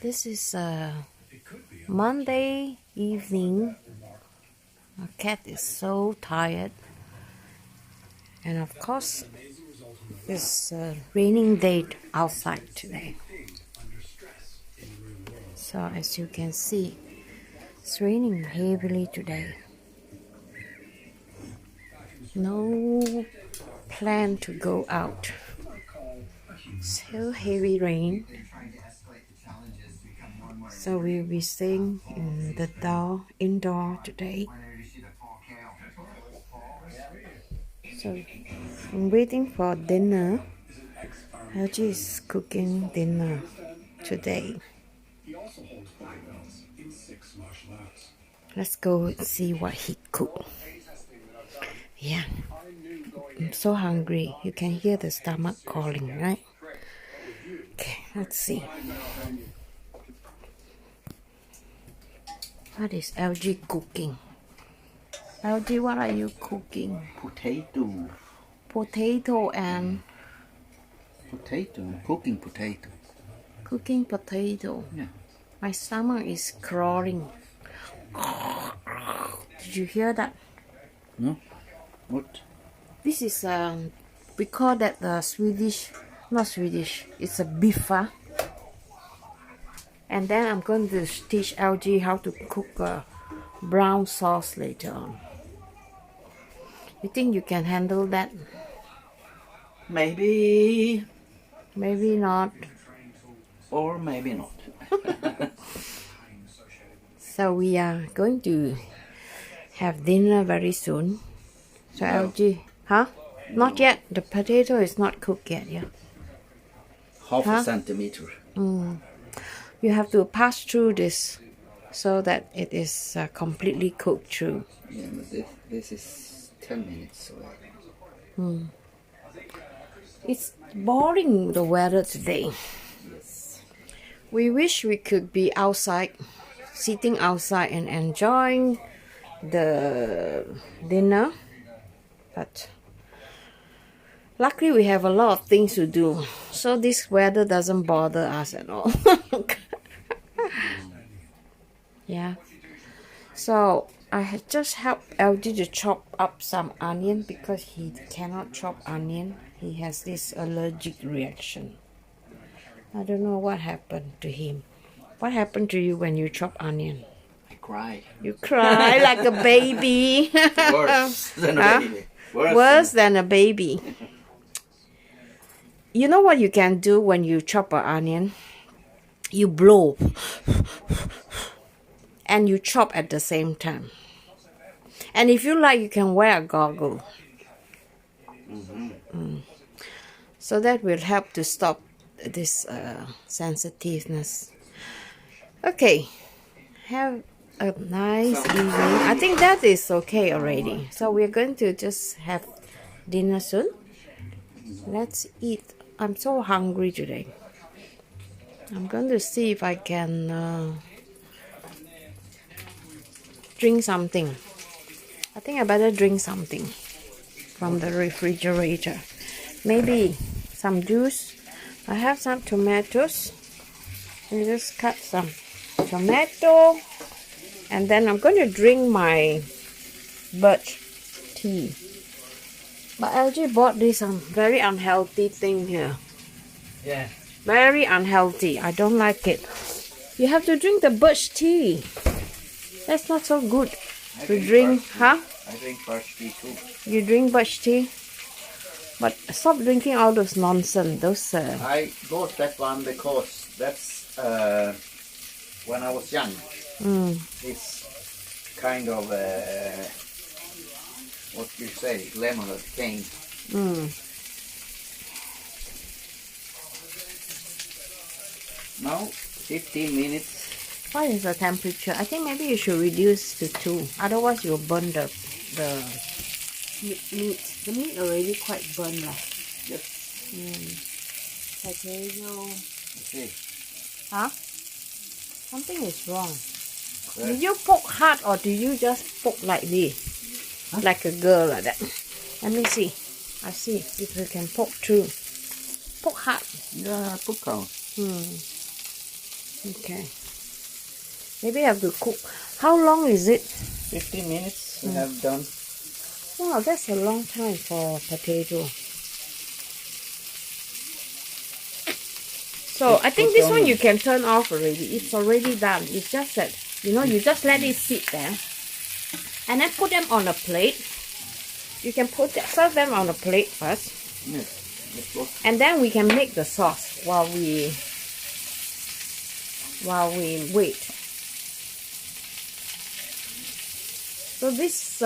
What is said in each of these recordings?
This is Monday evening. My cat is so tired. And of course, it's a raining day outside today. So as you can see, it's raining heavily today. No plan to go out. So heavy rain. So we'll be staying in the indoor today. So I'm waiting for dinner. LG is cooking dinner today. Let's go see what he cooked. Yeah, I'm so hungry. You can hear the stomach calling, right? Okay, let's see. What is LG cooking? LG, what are you cooking? Potato. Potato and... Potato. Cooking potato. Cooking potato. Yeah. My stomach is crawling. Did you hear that? No? What? This is we call that the Swedish, not Swedish, it's a beef. And then I'm going to teach LG how to cook a brown sauce later on. You think you can handle that? Maybe. Maybe not. Or maybe not. So we are going to have dinner very soon. So No. LG, huh? Not yet. The potato is not cooked yet. Yeah. Half Huh? a centimeter. You have to pass through this so that it is completely cooked through. Yeah, but this is 10 minutes away. It's boring, the weather today. Yes. We wish we could be outside, sitting outside and enjoying the dinner. But luckily we have a lot of things to do. So this weather doesn't bother us at all. Yeah. So I had just helped LG to chop up some onion because he cannot chop onion. He has this allergic reaction. I don't know what happened to him. What happened to you when you chop onion? I cry. You cry like a baby. Worse than a Huh? baby. Worse than a baby. You know what you can do when you chop an onion? You blow. And you chop at the same time. And if you like, you can wear a goggle. So that will help to stop this sensitiveness. Okay. Have a nice evening. I think that is okay already. So we're going to just have dinner soon. Let's eat. I'm so hungry today. I'm going to see if I can drink something. I think I better drink something from the refrigerator. Maybe some juice. I have some tomatoes. You just cut some tomato. And then I'm going to drink my birch tea. But LG bought this very unhealthy thing here. Yeah. Very unhealthy. I don't like it. You have to drink the birch tea. That's not so good to drink, huh? I drink birch tea too. You drink birch tea? But stop drinking all those nonsense. Those I bought that one because that's when I was young. It's kind of what you say, lemonade cane. Now 15 minutes. What is the temperature? I think maybe you should reduce to 2. Otherwise you'll burn the meat. The meat already quite burnt. Yes. Potato. Okay. Huh? Something is wrong. Well, Do you poke hard or do you just poke like this? Huh? Like a girl like that. Let me see. I see if you can poke through. Poke hard. yeah, poke out. Okay. Maybe I have to cook. How long is it? 15 minutes we have done. Wow, that's a long time for potato. So I think this one you can turn off already. It's already done. It's just that, you know, you just let it sit there. And then put them on a plate. You can serve them on a plate first. Yes. And then we can make the sauce while we wait. So this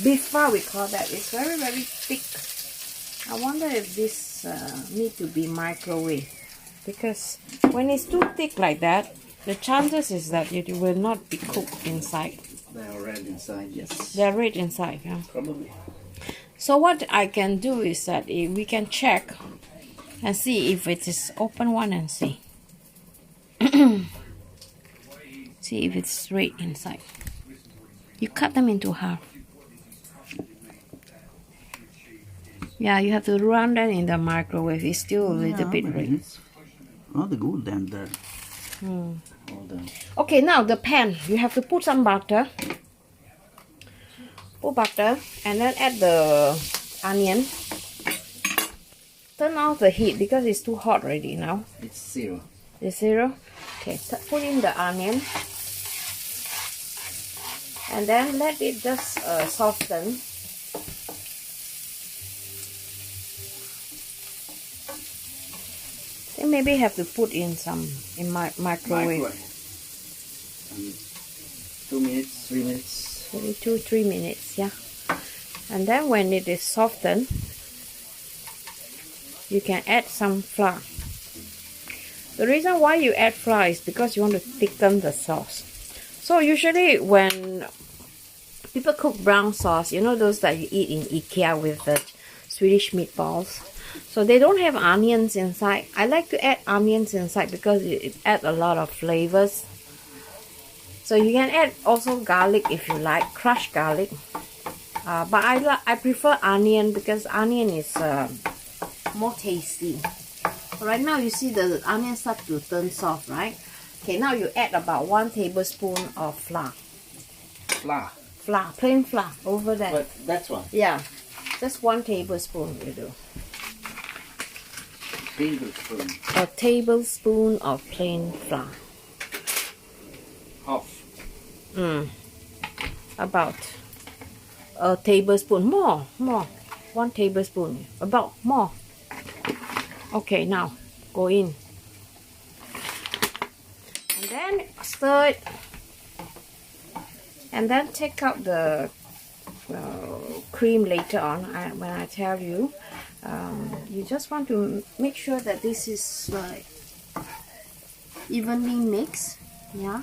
beef pho, we call that, is very, very thick. I wonder if this need to be microwaved, because when it's too thick like that, the chances is that it will not be cooked inside. They are red inside, yes. They're red inside, yeah. Probably. So what I can do is that we can check and see if it is open one and see. See if it's red inside. You cut them into half. Yeah, you have to run that in the microwave. It's still a little bit red. Oh, the good then there. Okay, now the pan. You have to put some butter. Put butter and then add the onion. Turn off the heat because it's too hot already now. It's 0. It's 0? Okay, put in the onion. And then let it just soften. I think maybe have to put in some in microwave. 2 minutes, 3 minutes. Maybe 2-3 minutes, yeah. And then when it is softened, you can add some flour. The reason why you add flour is because you want to thicken the sauce. So usually when people cook brown sauce, you know those that you eat in IKEA with the Swedish meatballs. So they don't have onions inside. I like to add onions inside because it adds a lot of flavors. So you can add also garlic if you like, crushed garlic. But I prefer onion because onion is more tasty. Right now you see the onion start to turn soft, right? Okay, now you add about 1 tablespoon of flour. Flour? Flour, plain flour over there. But that's one? Yeah, just 1 tablespoon you do. Tablespoon? A tablespoon of plain flour. Half? About a tablespoon. More. 1 tablespoon. About more. Okay, now go in. And then stir it. And then take out the cream later on. When I tell you, you just want to make sure that this is like evenly mixed. Yeah.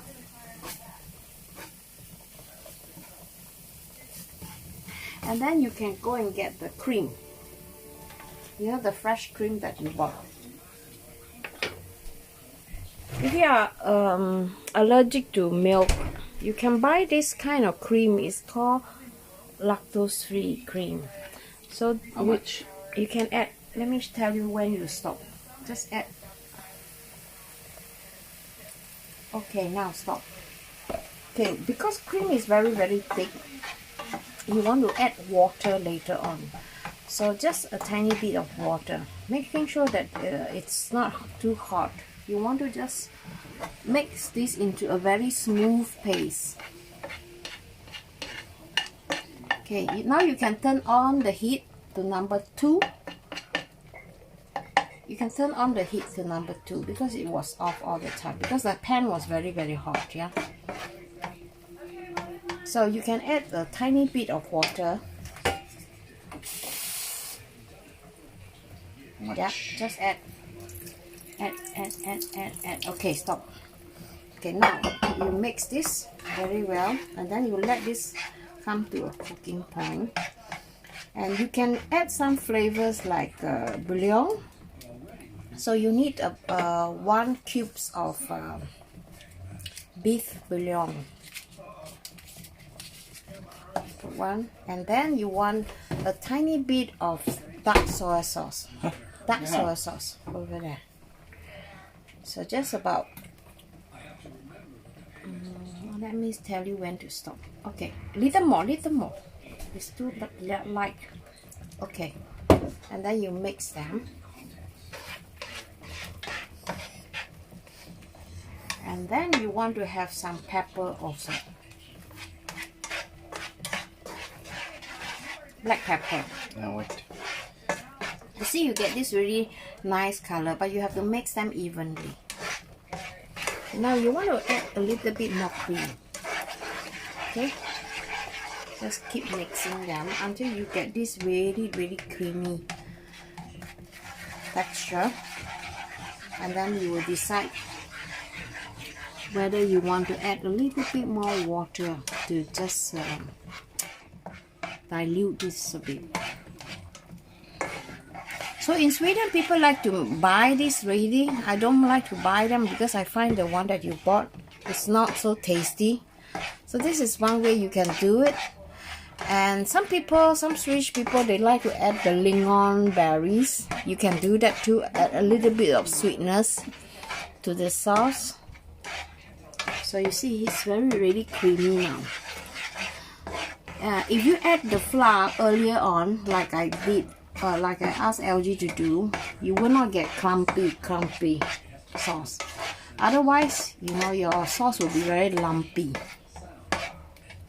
And then you can go and get the cream. You know, the fresh cream that you bought. If you are allergic to milk, you can buy this kind of cream. It's called lactose-free cream. So how much? You can add. Let me tell you when you stop. Just add. Okay, now stop. Okay, because cream is very, very thick, you want to add water later on. So just a tiny bit of water, making sure that it's not too hot. You want to just mix this into a very smooth paste. Okay, now you can turn on the heat to number 2. You can turn on the heat to number 2 because it was off all the time because the pan was very, very hot, yeah. So you can add a tiny bit of water. Yeah, just add. Okay, stop. Okay, now you mix this very well, and then you let this come to a cooking point. And you can add some flavors like bouillon. So you need 1 cubes of beef bouillon. One, and then you want a tiny bit of dark soy sauce. Soy sauce over there. So just about Let me tell you when to stop. Okay, little more. It's too light. Okay, and then you mix them. And then you want to have some pepper also. Black pepper. Now wait. You see, you get this really nice color, but you have to mix them evenly. Now you want to add a little bit more cream. Okay? Just keep mixing them until you get this really, really creamy texture. And then you will decide whether you want to add a little bit more water to just dilute this a bit. So in Sweden, people like to buy this ready. I don't like to buy them because I find the one that you bought is not so tasty. So this is one way you can do it. And some Swedish people, they like to add the lingon berries. You can do that too, add a little bit of sweetness to the sauce. So you see, it's really creamy now. If you add the flour earlier on, like I did, like I asked LG to do, you will not get clumpy sauce. Otherwise, you know, your sauce will be very lumpy.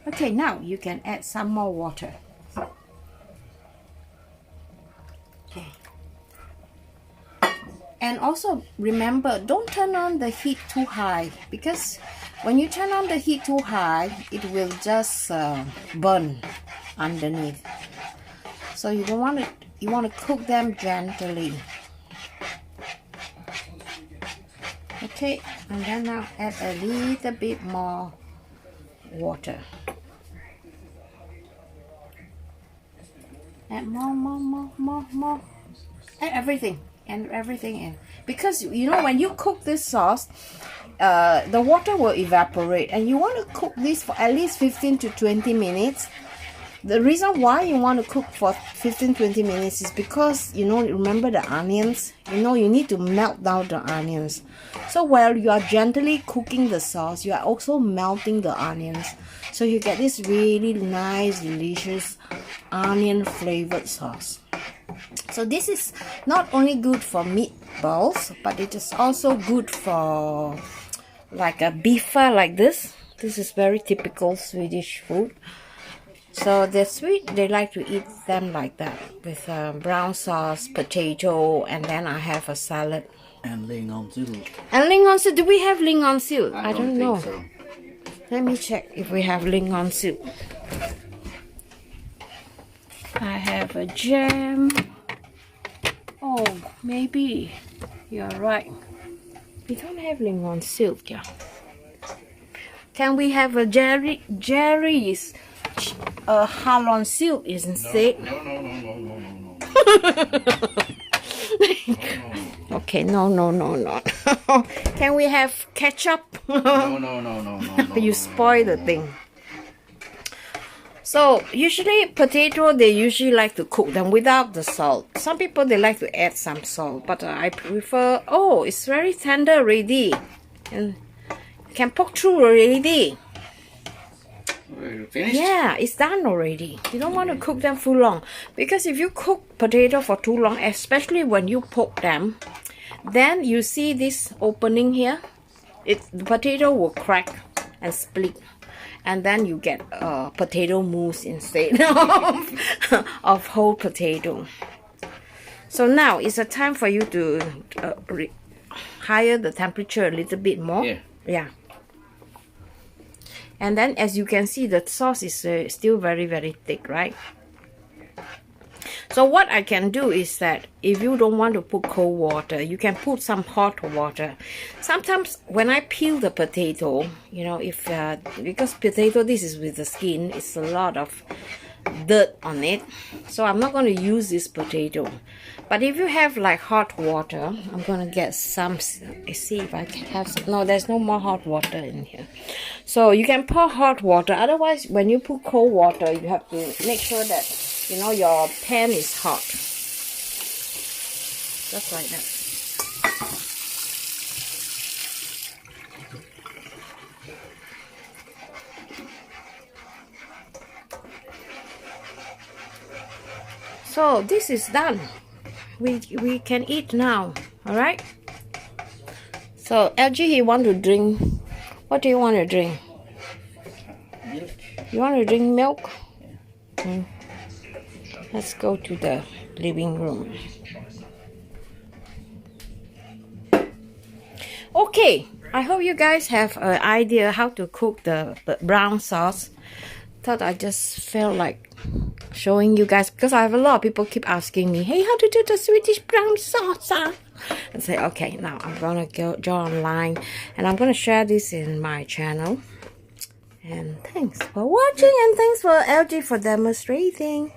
Okay, now you can add some more water. Okay. And also remember, don't turn on the heat too high, because when you turn on the heat too high, it will just burn underneath. So you don't want to. You want to cook them gently. Okay, and then now add a little bit more water. Add more. Add everything in. Because you know, when you cook this sauce, the water will evaporate, and you want to cook this for at least 15 to 20 minutes. The reason why you want to cook for 15-20 minutes is because, you know, remember the onions? You know, you need to melt down the onions. So while you are gently cooking the sauce, you are also melting the onions. So you get this really nice, delicious onion flavored sauce. So this is not only good for meatballs, but it is also good for like a beefer like this. This is very typical Swedish food. So the Swedes, they like to eat them like that, with brown sauce, potato, and then I have a salad. And lingonsylt. And lingonsylt, do we have lingonsylt? I don't know. So. Let me check if we have lingonsylt. I have a jam. Oh, maybe you're right. We don't have lingonsylt, yeah. Can we have a Jerry's? Hallonsylt is instead. No. Okay, no. Can we have ketchup? No. You spoil the thing. So usually potato, they usually like to cook them without the salt. Some people, they like to add some salt, but I prefer. Oh, it's very tender already, and can poke through already. Finished? Yeah, it's done already. You don't want to cook them too long, because if you cook potato for too long, especially when you poke them, then you see this opening here. The potato will crack and split, and then you get potato mousse instead of whole potato. So now it's a time for you to higher the temperature a little bit more. Yeah. And then, as you can see, the sauce is still very, very thick, right? So what I can do is that if you don't want to put cold water, you can put some hot water. Sometimes when I peel the potato, you know, if because potato, this is with the skin, it's a lot of dirt on it. So I'm not going to use this potato. But if you have like hot water, I'm going to get some, see if I can have some. No, there's no more hot water in here. So you can pour hot water. Otherwise, when you put cold water, you have to make sure that, you know, your pan is hot. Just like that. So this is done. We can eat now. All right. So LG, he want to drink. What do you want to drink? Milk. You want to drink milk? Let's go to the living room. Okay, I hope you guys have an idea how to cook the brown sauce. Thought I just felt like showing you guys, because I have a lot of people keep asking me, hey, how to do the Swedish brown sauce? And say, okay, now I'm gonna go online and I'm gonna share this in my channel. And thanks for watching, and thanks for LG for demonstrating.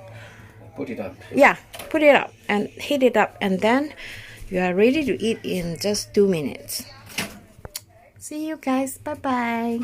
Put it up. Yeah, put it up and heat it up, and then you are ready to eat in just 2 minutes. See you guys. Bye bye.